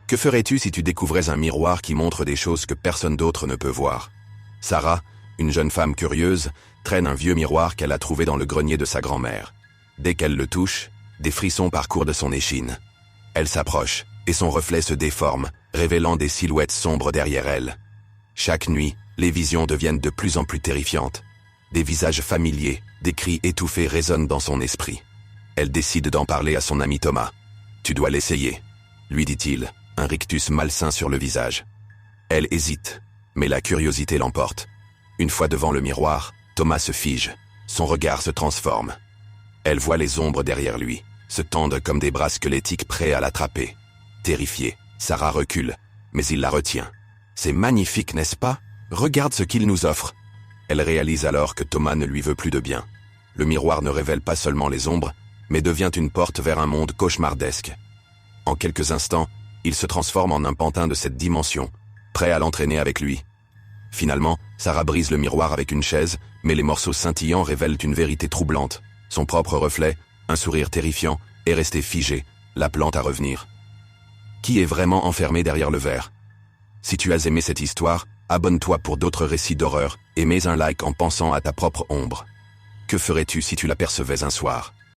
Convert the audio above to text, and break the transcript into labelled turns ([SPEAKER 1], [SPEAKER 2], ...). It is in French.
[SPEAKER 1] Que ferais-tu si tu découvrais un miroir qui montre des choses que personne d'autre ne peut voir? Sarah, une jeune femme curieuse, traîne un vieux miroir qu'elle a trouvé dans le grenier de sa grand-mère. Dès qu'elle le touche, des frissons parcourent de son échine. Elle s'approche, et son reflet se déforme, révélant des silhouettes sombres derrière elle. Chaque nuit, les visions deviennent de plus en plus terrifiantes. Des visages familiers, des cris étouffés résonnent dans son esprit. Elle décide d'en parler à son ami Thomas. « Tu dois l'essayer », lui dit-il, un rictus malsain sur le visage. Elle hésite, mais la curiosité l'emporte. Une fois devant le miroir, Thomas se fige, son regard se transforme. Elle voit les ombres derrière lui, se tendent comme des bras squelettiques prêts à l'attraper. Terrifiée, Sarah recule, mais il la retient. « C'est magnifique, n'est-ce pas? Regarde ce qu'il nous offre !» Elle réalise alors que Thomas ne lui veut plus de bien. Le miroir ne révèle pas seulement les ombres, mais devient une porte vers un monde cauchemardesque. En quelques instants, il se transforme en un pantin de cette dimension, prêt à l'entraîner avec lui. Finalement, Sarah brise le miroir avec une chaise, mais les morceaux scintillants révèlent une vérité troublante. Son propre reflet, un sourire terrifiant, est resté figé, l'appelant à revenir. Qui est vraiment enfermé derrière le verre? Si tu as aimé cette histoire, abonne-toi pour d'autres récits d'horreur et mets un like en pensant à ta propre ombre. Que ferais-tu si tu l'apercevais un soir?